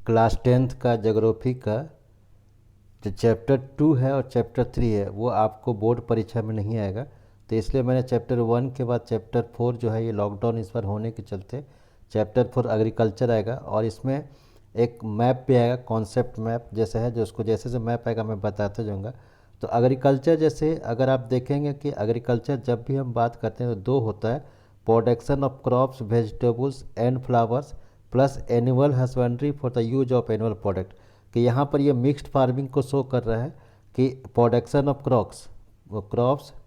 Class 10th का geography का जो चैप्टर 2 है और चैप्टर 3 है वो आपको बोर्ड परीक्षा में नहीं आएगा। तो इसलिए मैंने चैप्टर 1 के बाद चैप्टर 4 जो है ये लॉकडाउन इस बार होने के चलते चैप्टर 4 एग्रीकल्चर आएगा, और इसमें एक मैप भी आएगा, कॉन्सेप्ट मैप जैसे है, जो उसको जैसे मैप आएगा मैं बताते जाऊँगा। तो एग्रीकल्चर जैसे अगर आप देखेंगे कि एग्रीकल्चर जब भी हम बात करते हैं तो दो होता है, production of crops vegetables and flowers plus animal husbandry for the use of animal product. कि यहाँ पर ये मिक्स्ड फार्मिंग को शो कर रहा है कि production of crops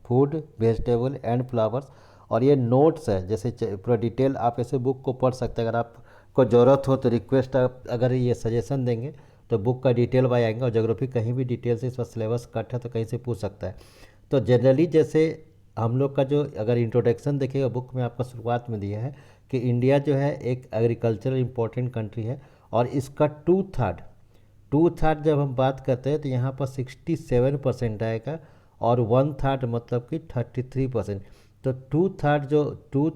food vegetable and flowers. और ये नोट्स है, जैसे पूरा डिटेल आप ऐसे बुक को पढ़ सकते हैं। अगर आपको ज़रूरत हो तो रिक्वेस्ट, आप अगर ये सजेशन देंगे तो बुक का डिटेल वाई आएंगे, और जोग्राफी कहीं भी डिटेल से इस पर सिलेबस कट है तो कहीं से पूछ सकता है। तो जनरली जैसे हम लोग का जो अगर इंट्रोडक्शन देखिएगा बुक में आपका शुरुआत में दिया है कि इंडिया जो है एक एग्रीकल्चरल इम्पोर्टेंट कंट्री है, और इसका टू थर्ड जब हम बात करते हैं तो यहाँ पर 67% आएगा, और 1/3 मतलब कि 33%। तो टू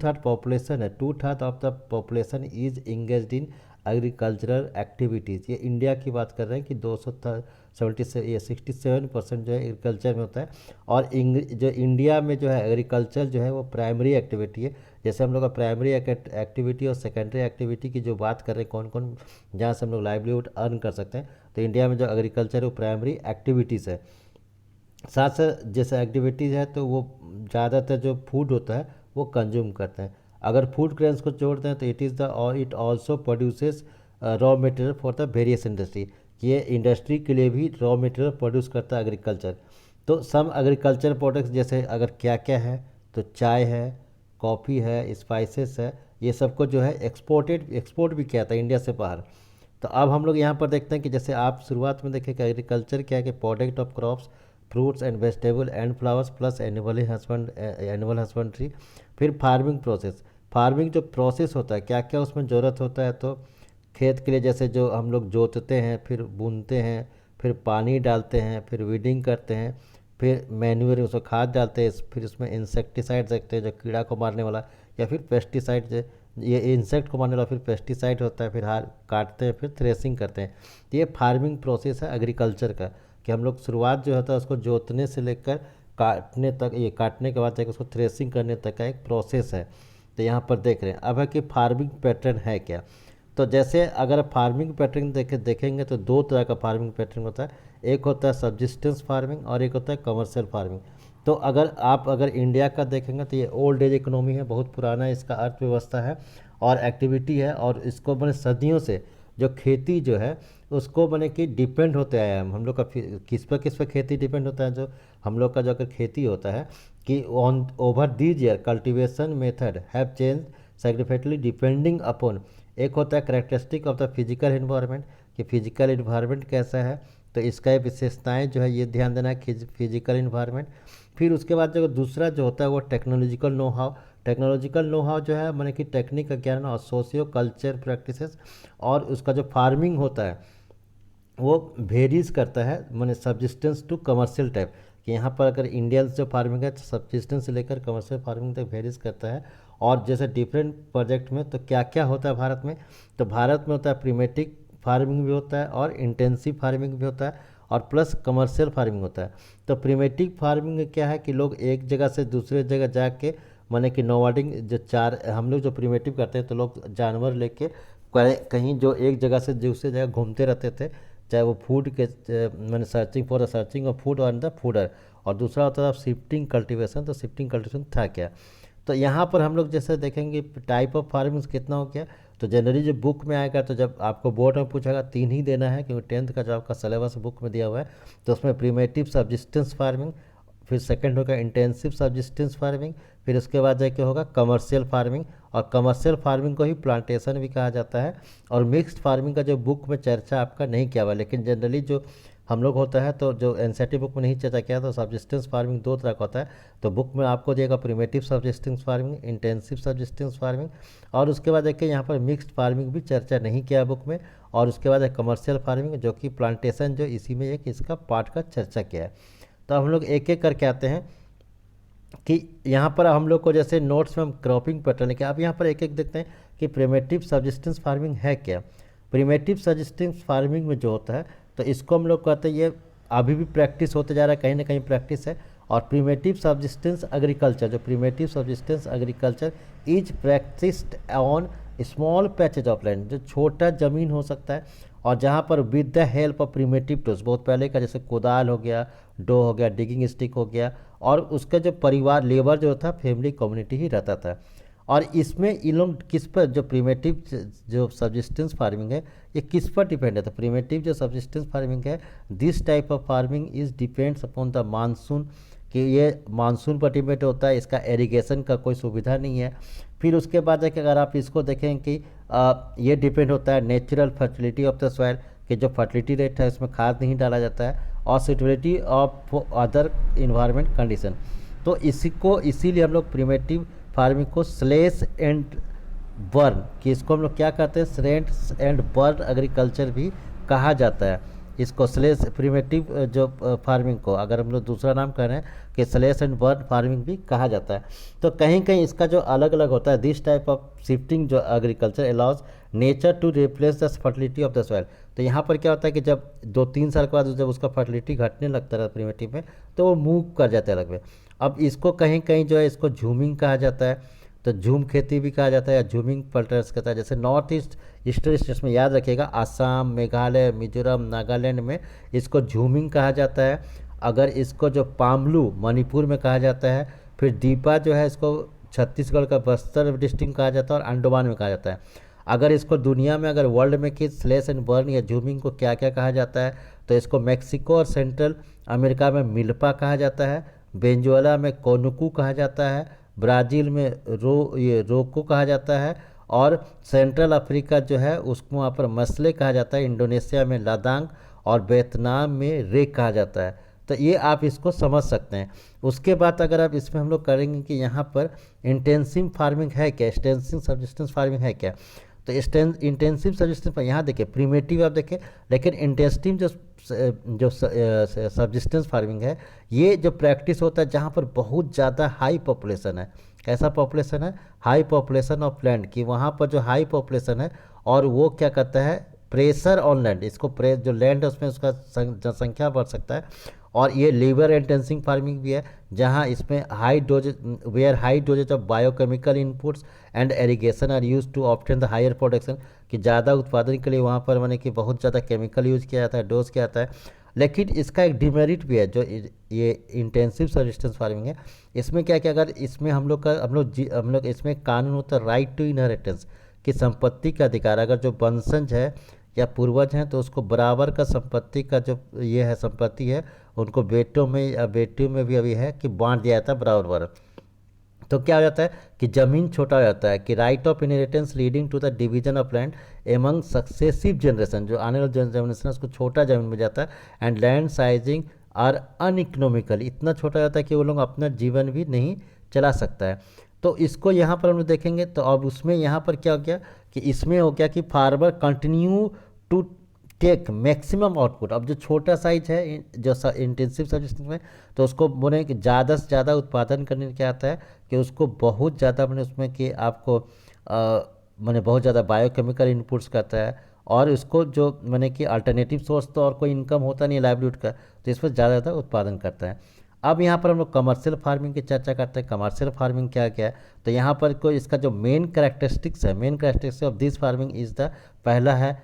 थर्ड पॉपुलेशन है, 2/3 of the population is engaged in agricultural activities. ये इंडिया की बात कर रहे हैं कि 67% जो है एग्रीकल्चर में होता है। और जो इंडिया में जो है एग्रीकल्चर जो है वो प्राइमरी एक्टिविटी है। जैसे हम लोग का प्राइमरी एक्टिविटी और सेकेंडरी एक्टिविटी की जो बात कर रहे हैं, कौन कौन जहाँ से हम लोग लाइवलीहुड अर्न कर सकते हैं, तो इंडिया में जो एग्रीकल्चर है वो प्राइमरी एक्टिविटीज़ है। साथ साथ जैसे एक्टिविटीज़ है तो वो ज़्यादातर जो फूड होता है वो कंज्यूम करते हैं। अगर फूड ग्रेन्स को जोड़ते हैं तो it also produces raw material for the various industry. ये इंडस्ट्री के लिए भी रॉ मटेरियल प्रोड्यूस करता है एग्रीकल्चर। तो सम एग्रीकल्चर प्रोडक्ट्स जैसे अगर क्या क्या है, तो चाय है, कॉफ़ी है, स्पाइसेस है, ये सबको जो है एक्सपोर्ट भी किया था इंडिया से बाहर। तो अब हम लोग यहाँ पर देखते हैं कि जैसे आप शुरुआत में देखें कि एग्रीकल्चर क्या है कि product of crops fruits and vegetable and flowers plus animal husbandry. फिर फार्मिंग जो प्रोसेस होता है, क्या क्या उसमें ज़रूरत होता है, तो खेत के लिए जैसे जो हम लोग जोतते हैं, फिर बुनते हैं, फिर पानी डालते हैं, फिर वीडिंग करते हैं, फिर मैन्यूअर उसमें खाद डालते हैं, फिर उसमें इंसेक्टिसाइड देखते हैं जो कीड़ा को मारने वाला, या फिर पेस्टिसाइड, ये इंसेक्ट को मारने वाला, फिर पेस्टिसाइड होता है, फिर हार काटते हैं, फिर थ्रेसिंग करते हैं। तो ये फार्मिंग प्रोसेस है एग्रीकल्चर का, कि हम लोग शुरुआत जो होता है उसको जोतने से लेकर काटने तक, ये काटने के बाद जाकर उसको थ्रेसिंग करने तक का एक प्रोसेस है। तो यहाँ पर देख रहे हैं अब है कि फार्मिंग पैटर्न है क्या। तो जैसे अगर फार्मिंग पैटर्न देखेंगे तो दो तरह का फार्मिंग पैटर्न होता है। एक होता है सब्जिस्टेंस फार्मिंग और एक होता है कमर्शियल फार्मिंग। तो अगर इंडिया का देखेंगे तो ये ओल्ड एज इकोनॉमी है, बहुत पुराना इसका अर्थव्यवस्था है और एक्टिविटी है, और इसको मैंने सदियों से जो खेती जो है उसको मैंने कि डिपेंड होते आया है हम लोग का। किस पर खेती डिपेंड होता है, जो हम लोग का जो अगर खेती होता है कि on over these year cultivation method have change significantly depending upon. एक होता है characteristic of the physical environment, कि फिजिकल इन्वायरमेंट कैसा है, तो इसका विशेषताएं जो है ये ध्यान देना है फिजिकल इन्वायरमेंट। फिर उसके बाद जो दूसरा जो होता है वो टेक्नोलॉजिकल नो हाउ जो है मैंने कि टेक्निक का ज्ञान और सोशियो कल्चर प्रैक्टिसेस। और उसका जो फार्मिंग होता है वो वेरीज करता है, मैंने सब्जिस्टेंस टू कमर्शियल टाइप, कि यहाँ पर अगर इंडियंस जो फार्मिंग है तो सब्जिस्टेंस से लेकर कमर्शियल फार्मिंग तक वेरीज करता है। और जैसे डिफरेंट प्रोजेक्ट में तो क्या क्या होता है भारत में, तो भारत में होता है प्रीमेटिक फार्मिंग भी होता है और इंटेंसिव फार्मिंग भी होता है और प्लस कमर्शियल फार्मिंग होता है। तो प्रीमेटिक फार्मिंग में क्या है कि लोग एक जगह से दूसरे जगह जाके, माने कि नोवाडिंग जो चार हम लोग जो प्रीमेटिव करते हैं तो लोग जानवर लेके कहीं जो एक जगह से दूसरी जगह घूमते रहते थे, चाहे वो फूड के मैंने सर्चिंग ऑफ फूड और द फूडर। और दूसरा होता था शिफ्टिंग कल्टीवेशन, तो शिफ्टिंग कल्टीवेशन था क्या। तो यहाँ पर हम लोग जैसे देखेंगे टाइप ऑफ फार्मिंग कितना हो गया। तो जनरली जो बुक में आएगा, तो जब आपको बोर्ड में पूछेगा 3 ही देना है, क्योंकि 10th का जो आपका सिलेबस बुक में दिया हुआ है तो उसमें प्रीमेटिव सब्जिस्टेंस फार्मिंग, फिर सेकंड होगा इंटेंसिव सब्जिस्टेंस फार्मिंग, फिर उसके बाद जाके होगा कमर्शियल फार्मिंग। और कमर्शियल फार्मिंग को ही प्लांटेशन भी कहा जाता है। और मिक्स्ड फार्मिंग का जो बुक में चर्चा आपका नहीं किया हुआ, लेकिन जनरली जो हम लोग होता है तो जो एनसीईआरटी बुक में नहीं चर्चा किया, तो सब्जिस्टेंस फार्मिंग दो तरह का होता है। तो बुक में आपको दिएगा प्रीमेटिव सब्जिस्टेंस फार्मिंग, इंटेंसिव सब्जिस्टेंस फार्मिंग। और उसके बाद देखिए यहाँ पर मिक्स्ड फार्मिंग भी चर्चा नहीं किया बुक में। और उसके बाद है कमर्शियल फार्मिंग, जो कि प्लांटेशन जो इसी में एक इसका पार्ट का चर्चा किया है। तो हम लोग एक एक करके आते हैं कि यहाँ पर हम लोग को जैसे नोट्स में हम क्रॉपिंग पैटर्न है कि अब यहाँ पर एक एक देखते हैं कि प्रिमेटिव सब्जिस्टेंस फार्मिंग है क्या। प्रिमेटिव सब्सिस्टेंस फार्मिंग में जो होता है, तो इसको हम लोग कहते हैं ये अभी भी प्रैक्टिस होते जा रहा है, कहीं ना कहीं प्रैक्टिस है। और प्रिमेटिव सब्सिस्टेंस एग्रीकल्चर, जो primitive subsistence agriculture is practised on small patches of land, जो छोटा ज़मीन हो सकता है और जहाँ पर with the help of primitive tools, बहुत पहले का जैसे कोदाल हो गया, डो हो गया, डिगिंग स्टिक हो गया, और उसका जो परिवार लेबर जो था फैमिली कम्युनिटी ही रहता था। और इसमें इन लोग किस पर, जो प्रिमेटिव जो सब्सिस्टेंस फार्मिंग है ये किस पर डिपेंड है, तो प्रिमेटिव जो सब्सिस्टेंस फार्मिंग है, this type of farming is depends upon the monsoon, कि ये मानसून पर डिपेंड होता है, इसका एरीगेशन का कोई सुविधा नहीं है। फिर उसके बाद जाके अगर आप इसको देखें कि ये डिपेंड होता है natural fertility of the soil, कि जो फर्टिलिटी रेट है उसमें खाद नहीं डाला जाता है, और suitability of other environment condition. तो इसीलिए हम लोग प्रिमेटिव फार्मिंग को स्लेश एंड बर्न, कि इसको हम लोग क्या कहते हैं, स्लेश एंड बर्न एग्रीकल्चर भी कहा जाता है। इसको स्लेश प्रिमेटिव जो फार्मिंग को अगर हम लोग दूसरा नाम कह रहे हैं कि स्लेश एंड बर्न फार्मिंग भी कहा जाता है। तो कहीं कहीं इसका जो अलग अलग होता है, दिस टाइप ऑफ शिफ्टिंग जो agriculture allows nature to replace the fertility of the soil. तो यहाँ पर क्या होता है कि जब 2-3 साल के बाद जब उसका फर्टिलिटी घटने लगता है प्रिमेटिव में, तो वो मूव कर जाता है अलग में। अब इसको कहीं कहीं जो है इसको झूमिंग कहा जाता है, तो झूम खेती भी कहा जाता है या झूमिंग पल्टर्स कहता है। जैसे नॉर्थ ईस्ट ईस्टर्न स्टेट्स में याद रखिएगा, आसाम, मेघालय, मिजोरम, नागालैंड में इसको झूमिंग कहा जाता है। अगर इसको जो पामलू मणिपुर में कहा जाता है, फिर दीपा जो है इसको छत्तीसगढ़ का बस्तर डिस्ट्रिक्ट कहा जाता है और अंडमान में कहा जाता है। अगर इसको दुनिया में अगर वर्ल्ड में कि स्लेश एंड बर्न या झूमिंग को क्या क्या कहा जाता है, तो इसको मैक्सिको और सेंट्रल अमेरिका में मिल्पा कहा जाता है, वेनेजुएला में कोनुकू कहा जाता है, ब्राज़ील में रोको कहा जाता है, और सेंट्रल अफ्रीका जो है उसको वहाँ पर मसले कहा जाता है, इंडोनेशिया में लादांग और वियतनाम में रेक कहा जाता है। तो ये आप इसको समझ सकते हैं। उसके बाद अगर आप इसमें हम लोग करेंगे कि यहाँ पर इंटेंसिव फार्मिंग है क्या, एक्सटेंसिव सब्सिस्टेंस फार्मिंग है क्या, तो इंटेंसिव सब्सिस्टेंस पर यहाँ देखिए प्रिमेटिव आप देखें, लेकिन इंटेंसिव जो सब्सिस्टेंस फार्मिंग है ये जो प्रैक्टिस होता है जहाँ पर बहुत ज़्यादा हाई पॉपुलेशन है। कैसा पॉपुलेशन है, हाई पॉपुलेशन ऑफ लैंड, कि वहाँ पर जो हाई पॉपुलेशन है और वो क्या करता है प्रेशर ऑन लैंड, इसको जो लैंड है उसमें उसका जनसंख्या बढ़ सकता है। और ये लेबर इंटेंसिव फार्मिंग भी है जहाँ इसमें high doses of biochemical inputs and irrigation are used to obtain the higher production, कि ज़्यादा उत्पादन के लिए वहाँ पर माने कि बहुत ज़्यादा केमिकल यूज किया जाता है, डोज किया जाता है। लेकिन इसका एक डिमेरिट भी है, जो ये इंटेंसिव सब्सिस्टेंस फार्मिंग है, इसमें क्या क्या अगर इसमें हम लोग इसमें कानून होता है राइट टू इनहेरिटेंस, कि संपत्ति का अधिकार, अगर जो वंशज है या पूर्वज हैं तो उसको बराबर का संपत्ति का जो ये है संपत्ति है उनको बेटों में या बेटियों में भी अभी है कि बांट दिया जाता है बराबर। तो क्या हो जाता है कि ज़मीन छोटा हो जाता है, कि right of inheritance leading to the division of land among successive generation, जो आने वाले जनरेशन उसको छोटा ज़मीन मिल जाता है, and land sizing are uneconomical, इतना छोटा जाता है कि वो लोग अपना जीवन भी नहीं चला सकता है। तो इसको यहाँ पर हम लोग देखेंगे, तो अब उसमें यहाँ पर क्या हो गया कि इसमें हो गया कि farmer continue to take maximum output. अब जो छोटा साइज है जो इंटेंसिव सब्सिस्टेंस में, तो उसको बोले कि ज़्यादा से ज़्यादा उत्पादन करने में क्या आता है कि उसको बहुत ज़्यादा मैंने उसमें कि आपको मैंने बहुत ज़्यादा बायोकेमिकल इनपुट्स करता है, और उसको जो मैंने कि अल्टरनेटिव सोर्स तो और कोई इनकम होता नहीं लाइवलीहुड का, तो इस पर ज़्यादा ज़्यादा उत्पादन करता है। अब यहाँ पर हम लोग कमर्शियल फार्मिंग की चर्चा करते हैं। कमर्शियल फार्मिंग क्या क्या है, तो यहाँ पर कोई इसका जो मेन कैरेक्टरिस्टिक्स है, main characteristics of this farming is the पहला है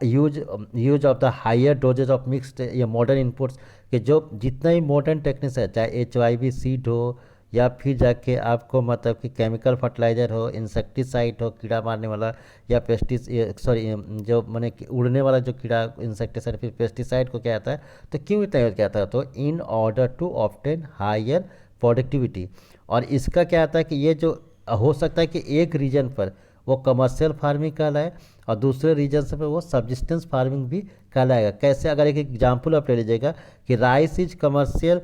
use of the higher doses of mixed या मॉडर्न इनपुट्स, कि जो जितना ही मॉडर्न टेक्निक्स है, चाहे HYV सीड हो या फिर जाके आपको मतलब कि केमिकल फर्टिलाइज़र हो, इंसेक्टिसाइड हो कीड़ा मारने वाला, या जो मैंने उड़ने वाला जो कीड़ा इंसेक्टिसाइड, फिर पेस्टिसाइड को क्या आता है, तो क्यों इतना यूज किया जाता है, तो in order to obtain higher productivity. और इसका क्या आता है कि ये जो हो सकता है कि एक रीजन पर वो कमर्शियल फार्मिंग कहलाए और दूसरे रीजन से पर वो सब्सिस्टेंस फार्मिंग भी कहलाएगा। कैसे, अगर एक एग्जाम्पल आप ले लीजिएगा कि rice is commercial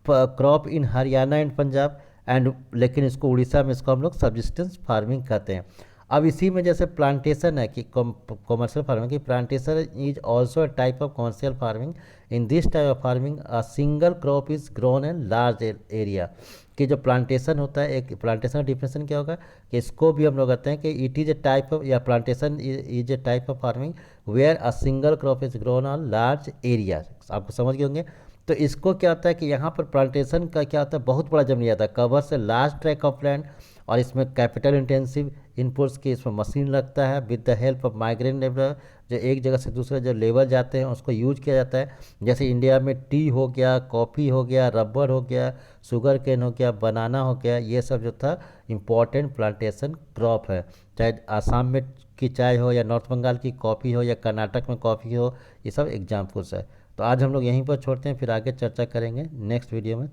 crop in Haryana and Punjab and, लेकिन इसको उड़ीसा में इसको हम लोग सब्सिस्टेंस फार्मिंग कहते हैं। अब इसी में जैसे प्लांटेशन है कि कॉमर्शियल फार्मिंग की, plantation is also a type of commercial farming. In this type of farming a single crop is grown in large area. कि जो प्लांटेशन होता है, एक प्लांटेशन का डिफिनेशन क्या होगा कि इसको भी हम लोग कहते हैं कि it is a type of, या plantation is a type of farming where a single crop is grown on large area. आपको समझ गए होंगे। तो इसको क्या होता है कि यहाँ पर प्लांटेशन का क्या होता है, बहुत बड़ा जमीन जाता है, कवर से लार्ज ट्रैक ऑफ लैंड, और इसमें कैपिटल इंटेंसिव इनपुट्स की इसमें मशीन लगता है with the help of migrant labour, जो एक जगह से दूसरे जो लेबर जाते हैं उसको यूज किया जाता है। जैसे इंडिया में टी हो गया, कॉफ़ी हो गया, रबर हो गया, शुगर केन हो गया, बनाना हो गया, ये सब जो था इम्पॉर्टेंट प्लांटेशन क्रॉप है। चाहे आसाम में की चाय हो, या नॉर्थ बंगाल की कॉफ़ी हो, या कर्नाटक में कॉफ़ी हो, ये सब एग्जाम्पल्स है। तो आज हम लोग यहीं पर छोड़ते हैं, फिर आगे चर्चा करेंगे नेक्स्ट वीडियो में।